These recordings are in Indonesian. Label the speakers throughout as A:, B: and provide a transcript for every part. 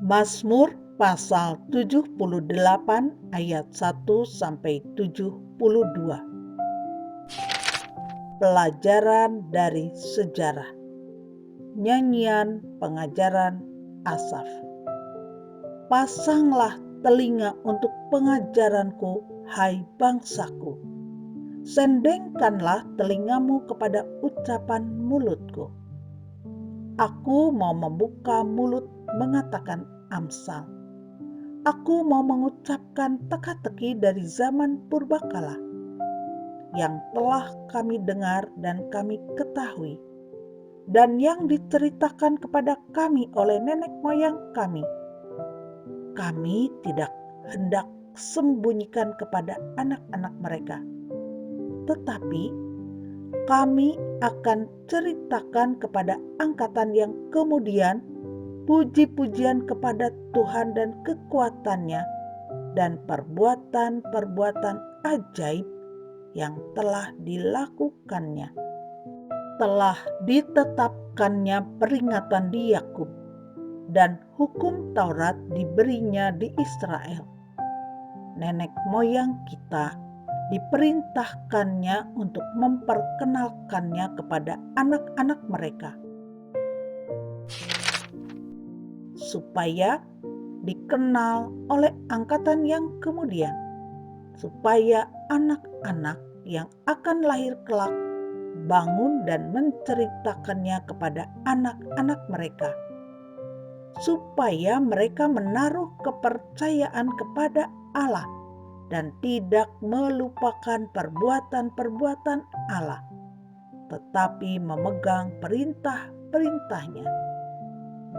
A: Mazmur pasal 78 ayat 1-72. Pelajaran dari sejarah. Nyanyian pengajaran Asaf. Pasanglah telinga untuk pengajaranku, hai bangsaku. Sendengkanlah telingamu kepada ucapan mulutku. Aku mau membuka mulut mengatakan amsal. Aku mau mengucapkan teka-teki dari zaman purbakala yang telah kami dengar dan kami ketahui, dan yang diceritakan kepada kami oleh nenek moyang kami. Kami tidak hendak sembunyikan kepada anak-anak mereka, tetapi kami akan ceritakan kepada angkatan yang kemudian puji-pujian kepada Tuhan dan kekuatannya dan perbuatan-perbuatan ajaib yang telah dilakukannya. Telah ditetapkannya peringatan di Yakub dan hukum Taurat diberinya di Israel. Nenek moyang kita diperintahkannya untuk memperkenalkannya kepada anak-anak mereka, supaya dikenal oleh angkatan yang kemudian, supaya anak-anak yang akan lahir kelak bangun dan menceritakannya kepada anak-anak mereka, supaya mereka menaruh kepercayaan kepada Allah dan tidak melupakan perbuatan-perbuatan Allah, tetapi memegang perintah-perintahnya.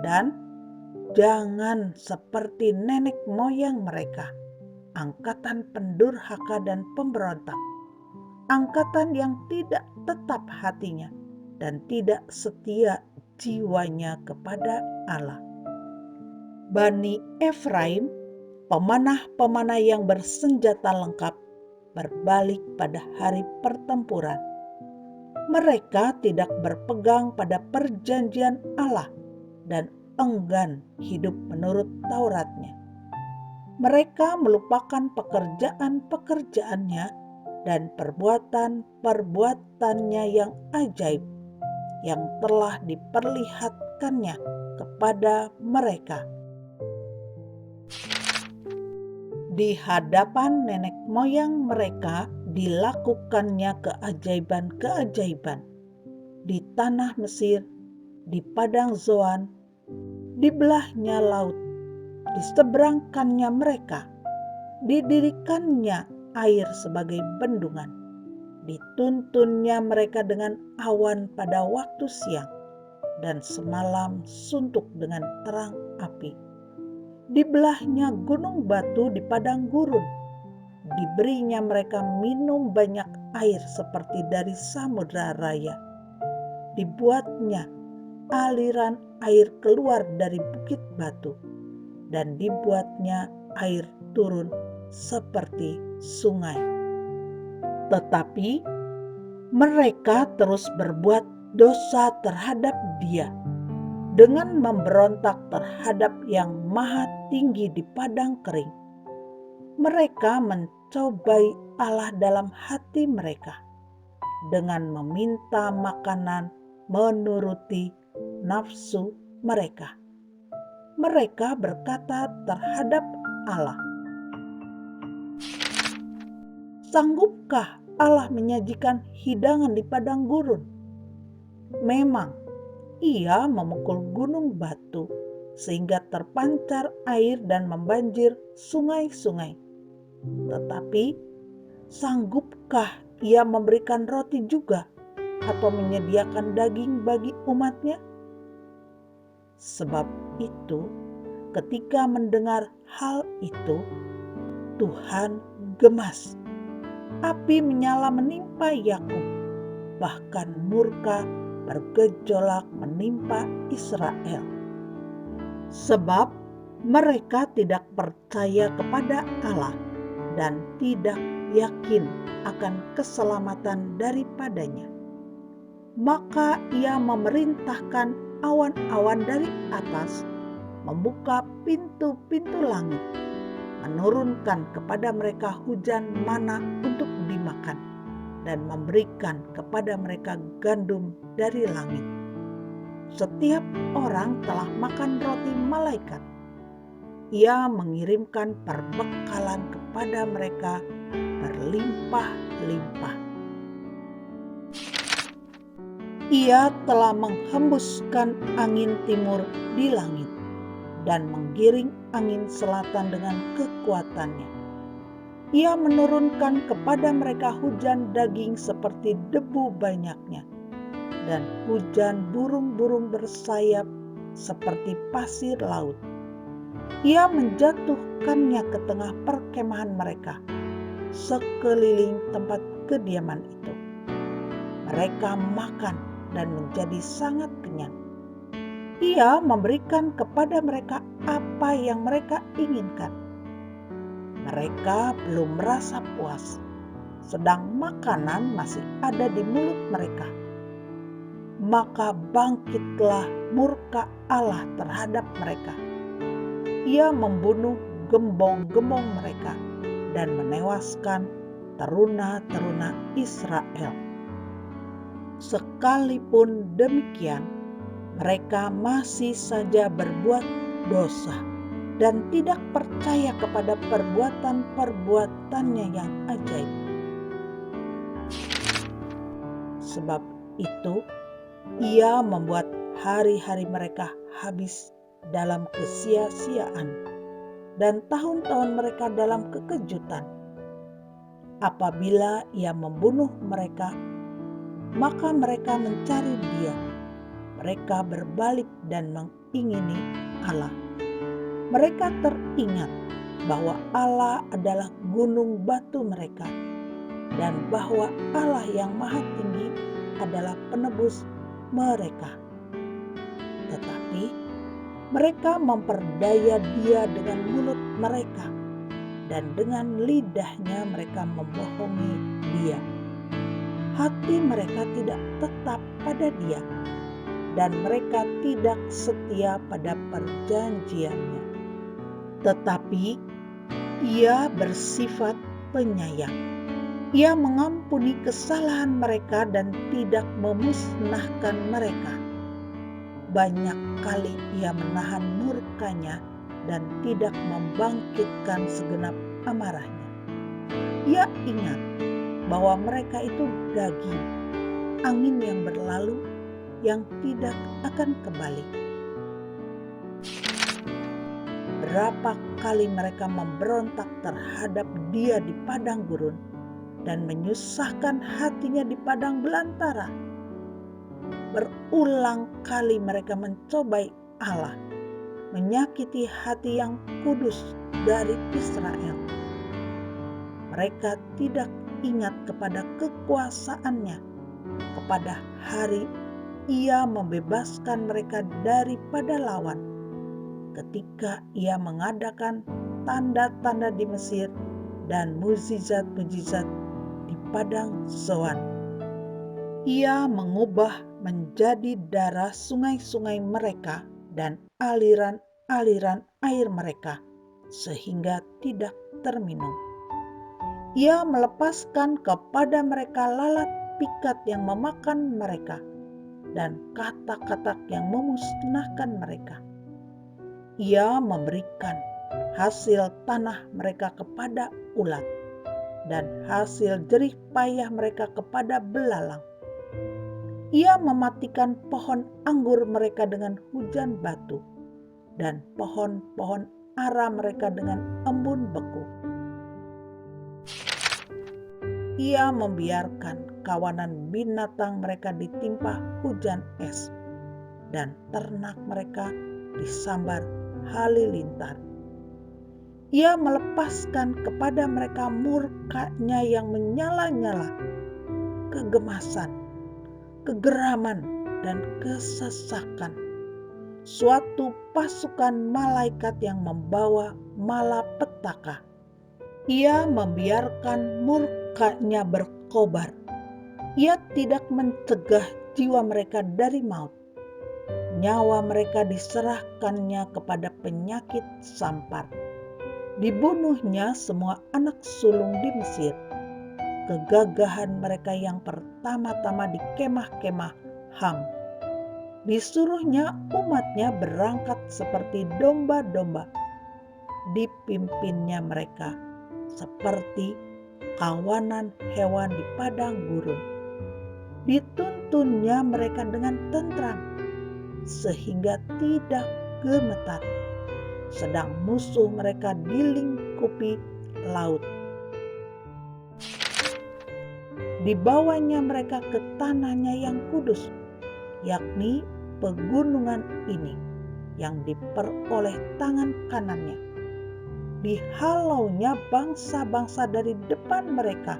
A: Dan jangan seperti nenek moyang mereka, angkatan pendurhaka dan pemberontak, angkatan yang tidak tetap hatinya dan tidak setia jiwanya kepada Allah. Bani Efraim, pemanah-pemanah yang bersenjata lengkap, berbalik pada hari pertempuran. Mereka tidak berpegang pada perjanjian Allah dan enggan hidup menurut Tauratnya. Mereka melupakan pekerjaan-pekerjaannya dan perbuatan-perbuatannya yang ajaib yang telah diperlihatkannya kepada mereka. Di hadapan nenek moyang mereka dilakukannya keajaiban-keajaiban di tanah Mesir, di padang Zoan, di belahnya laut, diseberangkannya mereka, didirikannya air sebagai bendungan, dituntunnya mereka dengan awan pada waktu siang, dan semalam suntuk dengan terang api. Dibelahnya gunung batu di padang gurun, diberinya mereka minum banyak air seperti dari samudra raya. Dibuatnya aliran air keluar dari bukit batu, dan dibuatnya air turun seperti sungai. Tetapi mereka terus berbuat dosa terhadap Dia dengan memberontak terhadap Yang Maha Tinggi di padang kering. Mereka mencobai Allah dalam hati mereka dengan meminta makanan menuruti nafsu mereka. Mereka berkata terhadap Allah, "Sanggupkah Allah menyajikan hidangan di padang gurun?" Memang Ia memukul gunung batu sehingga terpancar air dan membanjir sungai-sungai. Tetapi sanggupkah Ia memberikan roti juga atau menyediakan daging bagi umatnya? Sebab itu, ketika mendengar hal itu, Tuhan gemas. Api menyala menimpa Yakub, bahkan murka bergejolak menimpa Israel. Sebab mereka tidak percaya kepada Allah dan tidak yakin akan keselamatan daripadanya. Maka Ia memerintahkan awan-awan dari atas membuka pintu-pintu langit, menurunkan kepada mereka hujan mana untuk dimakan, dan memberikan kepada mereka gandum dari langit. Setiap orang telah makan roti malaikat. Ia mengirimkan perbekalan kepada mereka berlimpah-limpah. Ia telah menghembuskan angin timur di langit dan menggiring angin selatan dengan kekuatannya. Ia menurunkan kepada mereka hujan daging seperti debu banyaknya, dan hujan burung-burung bersayap seperti pasir laut. Ia menjatuhkannya ke tengah perkemahan mereka, sekeliling tempat kediaman itu. Mereka makan dan menjadi sangat kenyang. Ia memberikan kepada mereka apa yang mereka inginkan. Mereka belum merasa puas, sedang makanan masih ada di mulut mereka. Maka bangkitlah murka Allah terhadap mereka. Ia membunuh gembong-gembong mereka dan menewaskan teruna-teruna Israel. Sekalipun demikian, mereka masih saja berbuat dosa dan tidak percaya kepada perbuatan-perbuatannya yang ajaib. Sebab itu, ia membuat hari-hari mereka habis dalam kesia-siaan dan tahun-tahun mereka dalam kekejutan. Apabila ia membunuh mereka, maka mereka mencari dia. Mereka berbalik dan mengingini Allah. Mereka teringat bahwa Allah adalah gunung batu mereka, dan bahwa Allah yang Maha Tinggi adalah penebus mereka. Tetapi mereka memperdaya dia dengan mulut mereka, dan dengan lidahnya mereka membohongi dia. Hati mereka tidak tetap pada dia, dan mereka tidak setia pada perjanjiannya. Tetapi ia bersifat penyayang. Ia mengampuni kesalahan mereka dan tidak memusnahkan mereka. Banyak kali ia menahan murkanya dan tidak membangkitkan segenap amarahnya. Ia ingat bahwa mereka itu daging, angin yang berlalu yang tidak akan kembali. Berapa kali mereka memberontak terhadap dia di padang gurun dan menyusahkan hatinya di padang belantara. Berulang kali mereka mencobai Allah, menyakiti hati yang kudus dari Israel. Mereka tidak ingat kepada kekuasaannya, kepada hari ia membebaskan mereka daripada lawan, ketika ia mengadakan tanda-tanda di Mesir dan mukjizat-mukjizat di padang Zoan. Ia mengubah menjadi darah sungai-sungai mereka dan aliran-aliran air mereka, sehingga tidak terminum. Ia melepaskan kepada mereka lalat pikat yang memakan mereka, dan katak-katak yang memusnahkan mereka. Ia memberikan hasil tanah mereka kepada ulat, dan hasil jerih payah mereka kepada belalang. Ia mematikan pohon anggur mereka dengan hujan batu, dan pohon-pohon ara mereka dengan embun beku. Ia membiarkan kawanan binatang mereka ditimpa hujan es, dan ternak mereka disambar halilintar. Ia melepaskan kepada mereka murkanya yang menyala-nyala, kegemasan, kegeraman, dan kesesakan. Suatu pasukan malaikat yang membawa malapetaka. Ia membiarkan murkanya berkobar. Ia tidak mencegah jiwa mereka dari maut, Nyawa mereka diserahkannya kepada penyakit sampar. Dibunuhnya semua anak sulung di Mesir. Kegagahan mereka yang pertama-tama di kemah-kemah Ham. Disuruhnya umatnya berangkat seperti domba-domba. Dipimpinnya mereka seperti kawanan hewan di padang gurun. Dituntunnya mereka dengan tentram, sehingga tidak gemetar, sedang musuh mereka dilingkupi laut. Dibawanya mereka ke tanahnya yang kudus, yakni pegunungan ini yang diperoleh tangan kanannya. Dihalaunya bangsa-bangsa dari depan mereka,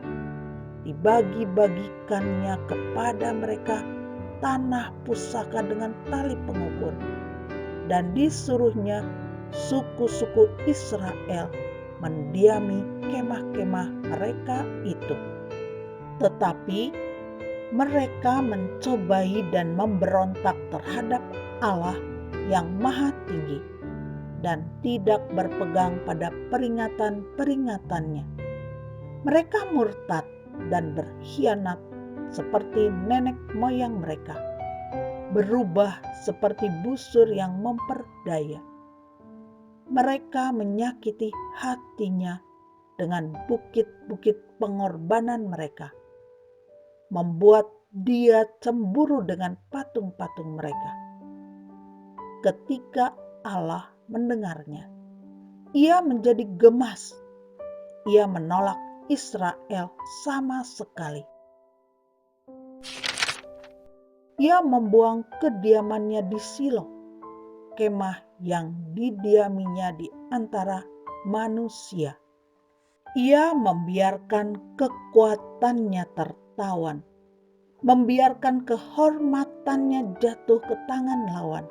A: dibagi-bagikannya kepada mereka tanah pusaka dengan tali pengukur, dan disuruhnya suku-suku Israel mendiami kemah-kemah mereka itu. Tetapi mereka mencobai dan memberontak terhadap Allah yang Maha Tinggi dan tidak berpegang pada peringatan-peringatannya. Mereka murtad dan berkhianat seperti nenek moyang mereka, berubah seperti busur yang memperdaya. Mereka menyakiti hatinya dengan bukit-bukit pengorbanan mereka, membuat dia cemburu dengan patung-patung mereka. Ketika Allah mendengarnya, ia menjadi gemas. Ia menolak Israel sama sekali. Ia membuang kediamannya di Silo, kemah yang didiaminya di antara manusia. Ia membiarkan kekuatannya tertawan, membiarkan kehormatannya jatuh ke tangan lawan.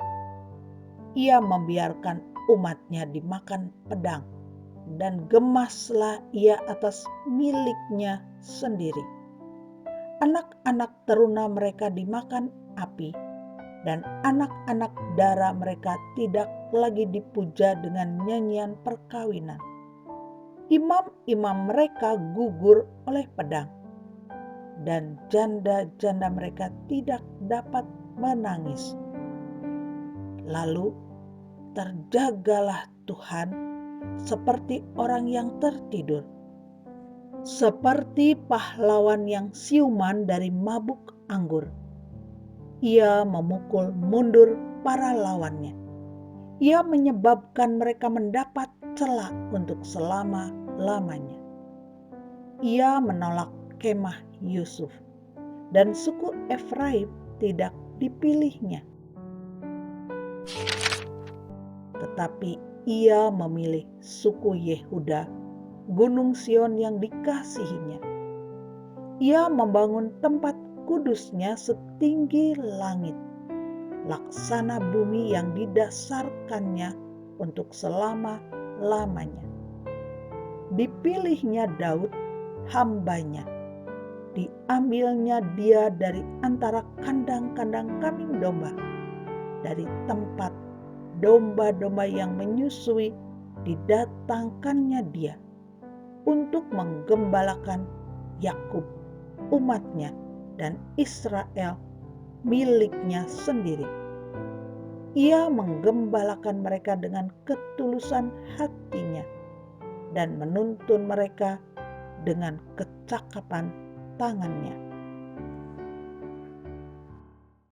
A: Ia membiarkan umatnya dimakan pedang, dan gemaslah ia atas miliknya sendiri. Anak-anak teruna mereka dimakan api, dan anak-anak dara mereka tidak lagi dipuja dengan nyanyian perkawinan. Imam-imam mereka gugur oleh pedang, dan janda-janda mereka tidak dapat menangis. Lalu terjagalah Tuhan seperti orang yang tertidur, seperti pahlawan yang siuman dari mabuk anggur. Ia memukul mundur para lawannya. Ia menyebabkan mereka mendapat celah untuk selama-lamanya. Ia menolak kemah Yusuf, dan suku Efraim tidak dipilihnya. Tetapi ia memilih suku Yehuda, gunung Sion yang dikasihinya. Ia membangun tempat kudusnya setinggi langit, laksana bumi yang didasarkannya untuk selama-lamanya. Dipilihnya Daud, hambanya. Diambilnya dia dari antara kandang-kandang kambing domba, dari tempat domba-domba yang menyusui didatangkannya dia, untuk menggembalakan Yakub, umatnya, dan Israel, miliknya sendiri. Ia menggembalakan mereka dengan ketulusan hatinya, dan menuntun mereka dengan kecakapan tangannya.